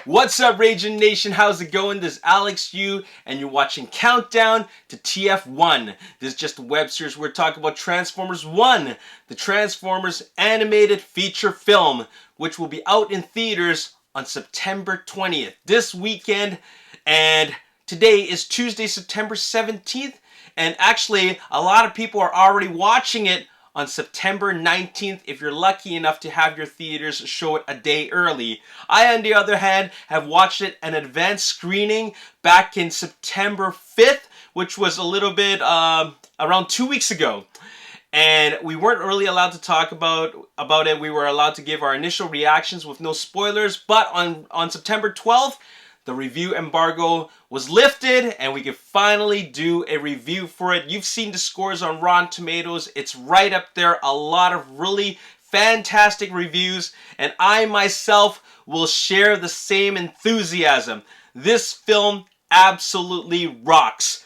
What's up, Ragin Nation? How's it going? This is Alex Yu, and you're watching Countdown to TF1. This is just a web series where we're talking about Transformers 1, the Transformers animated feature film, which will be out in theaters on September 20th, this weekend. And today is Tuesday, September 17th, and actually, a lot of people are already watching it on September 19th, if you're lucky enough to have your theaters show it a day early. I, on the other hand, have watched it an advanced screening back in September 5th, which was a little bit around 2 weeks ago. And we weren't really allowed to talk about it. We were allowed to give our initial reactions with no spoilers. But on September 12th, the review embargo was lifted and we could finally do a review for it. You've seen the scores on Rotten Tomatoes. It's right up there. A lot of really fantastic reviews, and I myself will share the same enthusiasm. This film absolutely rocks.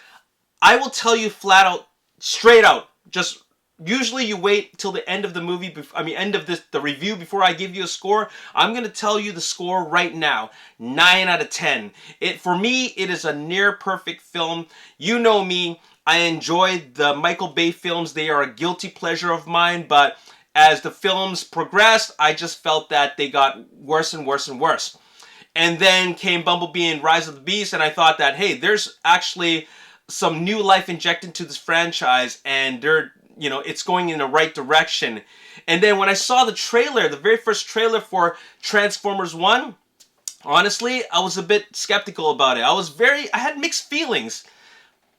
I will tell you flat out, straight out, just usually you wait till the end of the movie, end of the review before I give you a score. I'm going to tell you the score right now. 9 out of 10. For me, it is a near perfect film. You know me. I enjoy the Michael Bay films. They are a guilty pleasure of mine, but as the films progressed, I just felt that they got worse and worse and worse. And then came Bumblebee and Rise of the Beast, and I thought that, hey, there's actually some new life injected to this franchise, and it's going in the right direction. And then when I saw the trailer, the very first trailer for Transformers 1, honestly, I was a bit skeptical about it. I had mixed feelings.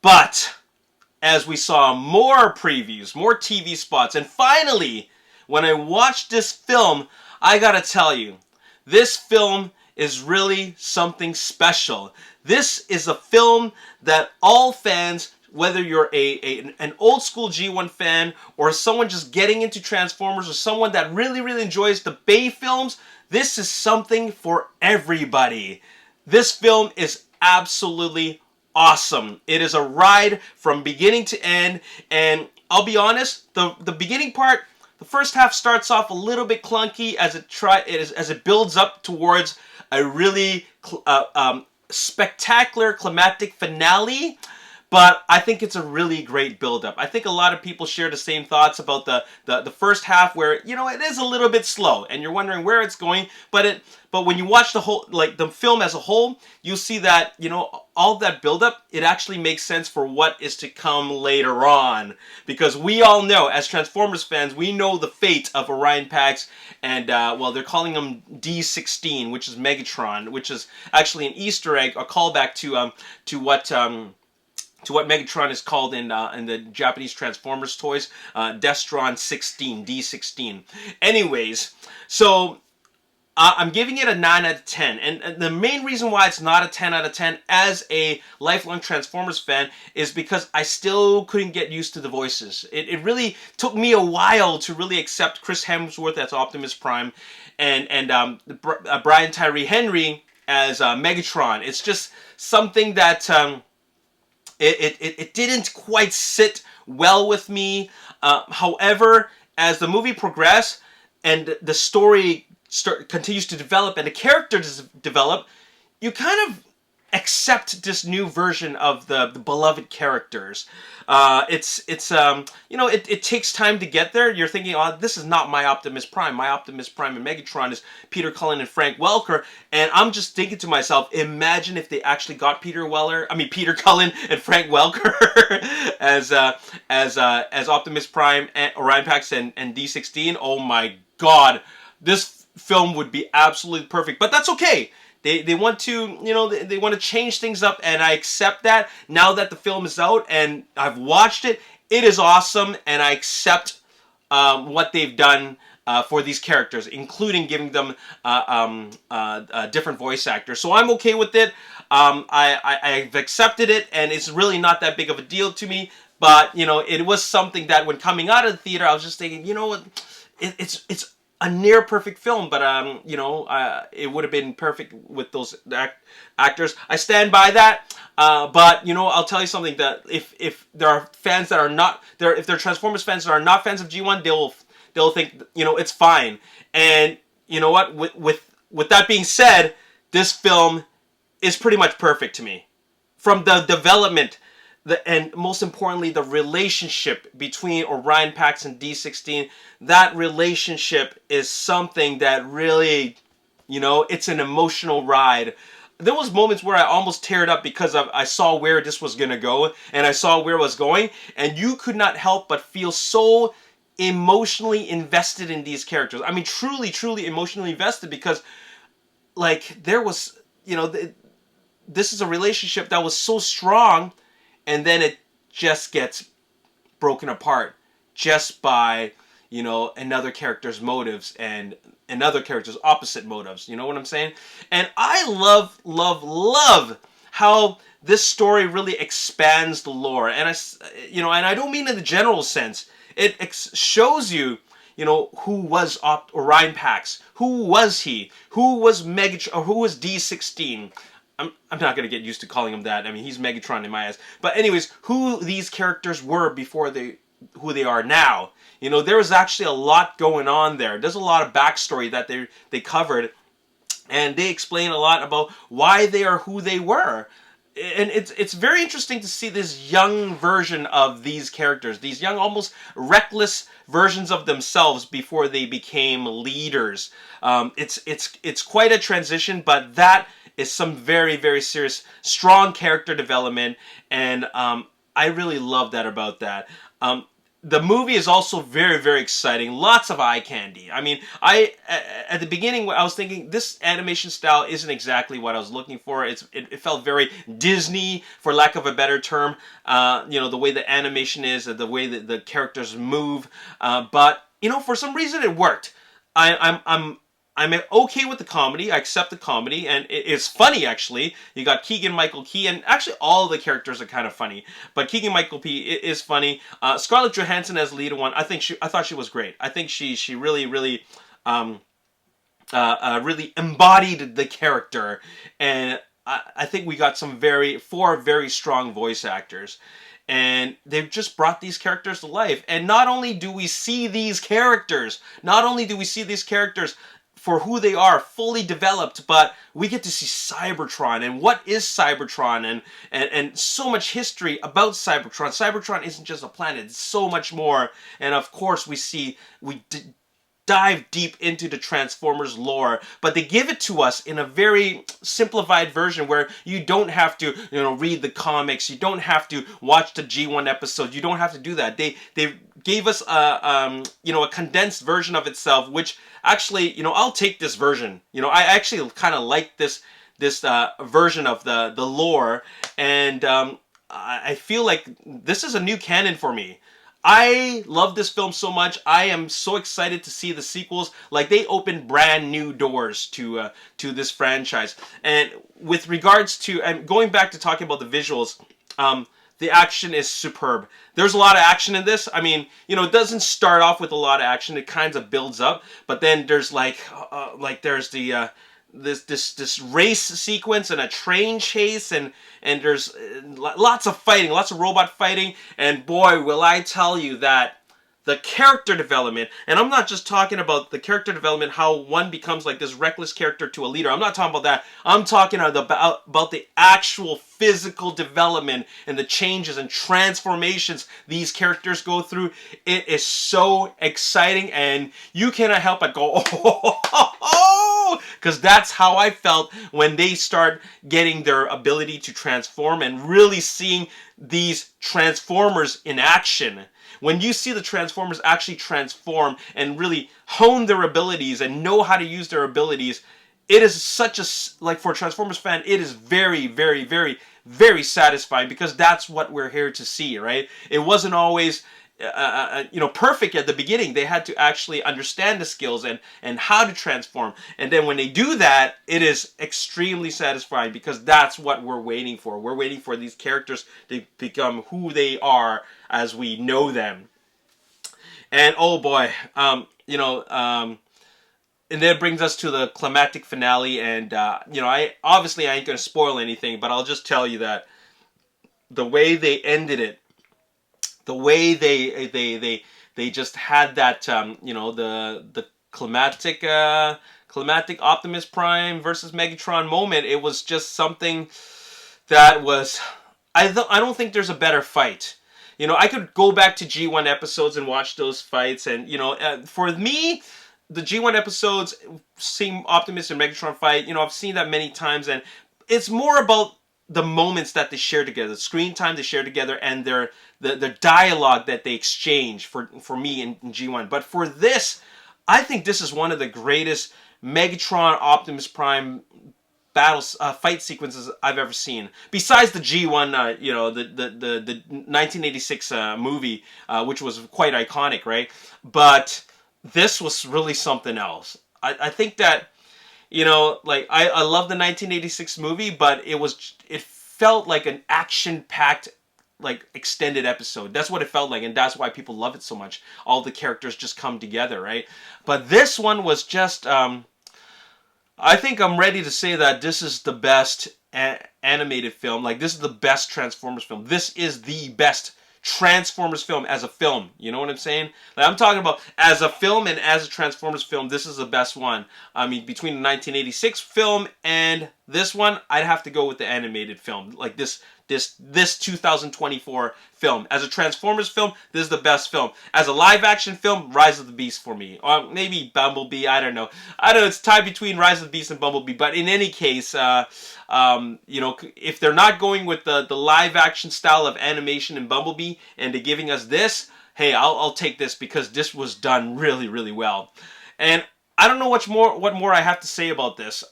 But as we saw more previews, more TV spots, and finally, when I watched this film, I gotta tell you, this film is really something special. This is a film that all fans, whether you're an old school G1 fan or someone just getting into Transformers or someone that really, really enjoys the Bay films, this is something for everybody. This film is absolutely awesome. It is a ride from beginning to end, and I'll be honest, the beginning part, the first half starts off a little bit clunky as it builds up towards a really spectacular climactic finale. But I think it's a really great build-up. I think a lot of people share the same thoughts about the first half, where it is a little bit slow and you're wondering where it's going. But when you watch the film as a whole, you'll see that all that build-up, it actually makes sense for what is to come later on. Because we all know, as Transformers fans, we know the fate of Orion Pax, and they're calling him D16, which is Megatron, which is actually an Easter egg, a callback to what Megatron is called in the Japanese Transformers toys, Destron 16, D16. Anyways, so I'm giving it a 9 out of 10. And the main reason why it's not a 10 out of 10 as a lifelong Transformers fan is because I still couldn't get used to the voices. It really took me a while to really accept Chris Hemsworth as Optimus Prime and Brian Tyree Henry as Megatron. It's just something that It didn't quite sit well with me. However, as the movie progressed and the story continues to develop and the characters develop, you kind of accept this new version of the beloved characters. It takes time to get there. You're thinking, oh, this is not my Optimus Prime. My Optimus Prime and Megatron is Peter Cullen and Frank Welker. And I'm just thinking to myself, imagine if they actually got Peter Cullen and Frank Welker as Optimus Prime, and Orion Pax and D16. Oh my God, this film would be absolutely perfect. But that's okay. They want to, they want to change things up, and I accept that now that the film is out and I've watched it. It is awesome, and I accept what they've done for these characters, including giving them different voice actors. So I'm okay with it. I've accepted it, and it's really not that big of a deal to me. But it was something that when coming out of the theater, I was just thinking, what, it's a near perfect film, but it would have been perfect with those actors. I stand by that. But I'll tell you something, that if there are fans that are not there, if there are Transformers fans that are not fans of G1, they'll think it's fine. And you know what? With that being said, this film is pretty much perfect to me. From the development, and most importantly, the relationship between Orion Pax and D16, that relationship is something that really, it's an emotional ride. There was moments where I almost teared up because I saw where this was going to go, and I saw where it was going, and you could not help but feel so emotionally invested in these characters. I mean, truly, truly emotionally invested, because, like, there was, this is a relationship that was so strong, and then it just gets broken apart just by, another character's motives and another character's opposite motives. You know what I'm saying? And I love, love, love how this story really expands the lore. And and I don't mean in the general sense. It shows you, who was Orion Pax, who was he, who was Megatron, or who was D16. I'm not going to get used to calling him that. I mean, he's Megatron in my eyes. But anyways, who these characters were before who they are now. There was actually a lot going on there. There's a lot of backstory that they covered, and they explain a lot about why they are who they were. And it's very interesting to see this young version of these characters, these young, almost reckless versions of themselves before they became leaders. It's quite a transition, but that is some very, very serious, strong character development, and I really love that about that. The movie is also very, very exciting. Lots of eye candy. I mean, at the beginning, I was thinking this animation style isn't exactly what I was looking for. It felt very Disney, for lack of a better term. The way the animation is, the way that the characters move. But for some reason, it worked. I'm okay with the comedy. I accept the comedy, and it's funny, actually. You got Keegan-Michael Key, and actually all the characters are kind of funny. But Keegan-Michael Key is funny. Scarlett Johansson as lead one, I thought she was great. I think she really, really, really embodied the character, and I think we got four very strong voice actors. And they've just brought these characters to life. And not only do we see these characters for who they are, fully developed, but we get to see Cybertron, and what is Cybertron, and so much history about Cybertron. Cybertron isn't just a planet, it's so much more. And of course we dive deep into the Transformers lore, but they give it to us in a very simplified version where you don't have to, read the comics, you don't have to watch the G1 episode, you don't have to do that. They gave us a condensed version of itself, which actually, I'll take this version. I actually kind of like this version of the lore, and I feel like this is a new canon for me. I love this film so much. I am so excited to see the sequels. Like, they open brand new doors to this franchise. And with regards to, and going back to talking about the visuals, the action is superb. There's a lot of action in this. I mean, it doesn't start off with a lot of action. It kind of builds up, but then there's there's the this race sequence and a train chase, and there's lots of fighting, lots of robot fighting, and boy, will I tell you that the character development, and I'm not just talking about the character development, how one becomes like this reckless character to a leader. I'm not talking about that. I'm talking about the actual physical development and the changes and transformations these characters go through. It is so exciting, and you cannot help but go, oh, because that's how I felt when they start getting their ability to transform and really seeing these Transformers in action. When you see the Transformers actually transform and really hone their abilities and know how to use their abilities, it is such a, for a Transformers fan, it is very, very, very, very satisfying, because that's what we're here to see, right? It wasn't always, perfect at the beginning. They had to actually understand the skills and how to transform. And then when they do that, it is extremely satisfying, because that's what we're waiting for. We're waiting for these characters to become who they are as we know them. And oh boy, and that brings us to the climactic finale. And I ain't gonna spoil anything, but I'll just tell you that the way they ended it, the way they just had that, the climactic climactic Optimus Prime versus Megatron moment. It was just something that was... I don't think there's a better fight. You know, I could go back to G1 episodes and watch those fights, and, you know, for me, the G1 episodes, seeing Optimus and Megatron fight, you know, I've seen that many times, and it's more about the moments that they share together, the screen time they share together, and the dialogue that they exchange for me in G1. But for this, I think this is one of the greatest Megatron Optimus Prime battles fight sequences I've ever seen. Besides the G1, you know, the 1986 movie, which was quite iconic, right? But this was really something else. I think that, you know, like I love the 1986 movie, but it felt like an action-packed, like, extended episode. That's what it felt like, and that's why people love it so much. All the characters just come together, right? But this one was just I think I'm ready to say that this is the best animated film. Like, this is the best Transformers film. This is the best Transformers film as a film. You know what I'm saying? Like, I'm talking about as a film and as a Transformers film, this is the best one. I mean, between the 1986 film and this one, I'd have to go with the animated film. Like, this 2024 film. As a Transformers film, this is the best film. As a live action film, Rise of the Beast for me. Or maybe Bumblebee, I don't know. It's tied between Rise of the Beast and Bumblebee. But in any case, you know, if they're not going with the live action style of animation in Bumblebee and they're giving us this, hey, I'll take this because this was done really, really well. And I don't know what more I have to say about this.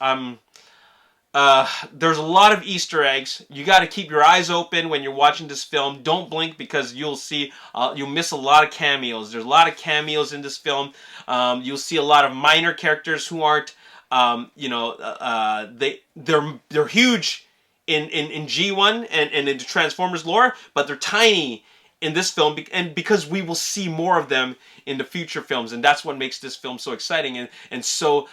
There's a lot of Easter eggs. You got to keep your eyes open when you're watching this film. Don't blink because you'll see, you'll miss a lot of cameos. There's a lot of cameos in this film. You'll see a lot of minor characters who aren't, you know, they're huge in G1 and in the Transformers lore, but they're tiny in this film, and because we will see more of them in the future films, and that's what makes this film so exciting and so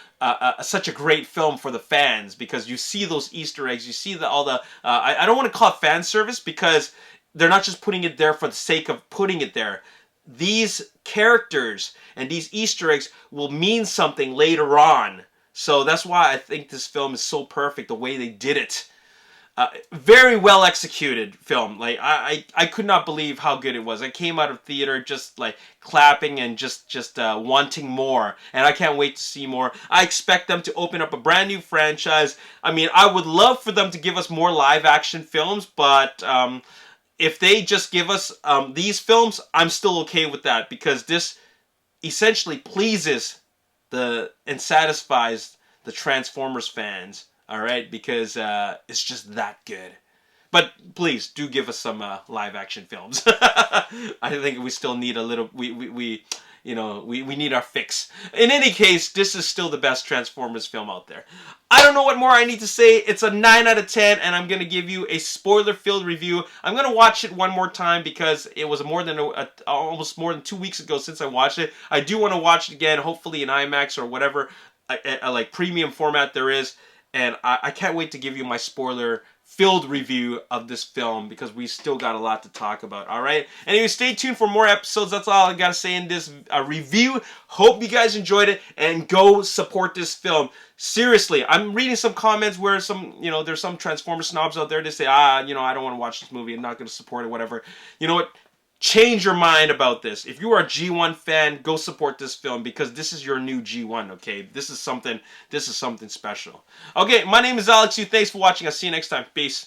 such a great film for the fans, because you see those Easter eggs, you see all the I don't want to call it fan service because they're not just putting it there for the sake of putting it there. These characters and these Easter eggs will mean something later on, so that's why I think this film is so perfect, the way they did it. Very well executed film. Like, I could not believe how good it was. I came out of theater just like clapping and just wanting more, and I can't wait to see more. I expect them to open up a brand new franchise. I mean, I would love for them to give us more live action films, but if they just give us these films, I'm still okay with that, because this essentially pleases and satisfies the Transformers fans. All right, because it's just that good. But please do give us some live action films. I think we still need a little. We need our fix. In any case, this is still the best Transformers film out there. I don't know what more I need to say. It's a 9 out of 10, and I'm gonna give you a spoiler-filled review. I'm gonna watch it one more time because it was almost more than 2 weeks ago since I watched it. I do want to watch it again, hopefully in IMAX or whatever like premium format there is. And I can't wait to give you my spoiler-filled review of this film, because we still got a lot to talk about, alright? Anyway, stay tuned for more episodes. That's all I gotta say in this review. Hope you guys enjoyed it, and go support this film. Seriously, I'm reading some comments where there's some Transformers snobs out there. They say, I don't want to watch this movie. I'm not going to support it, whatever. You know what? Change your mind about this. If you are a G1 fan, go support this film, because this is your new G1, okay? This is something special. Okay, my name is Alex Yu. Thanks for watching. I'll see you next time. Peace.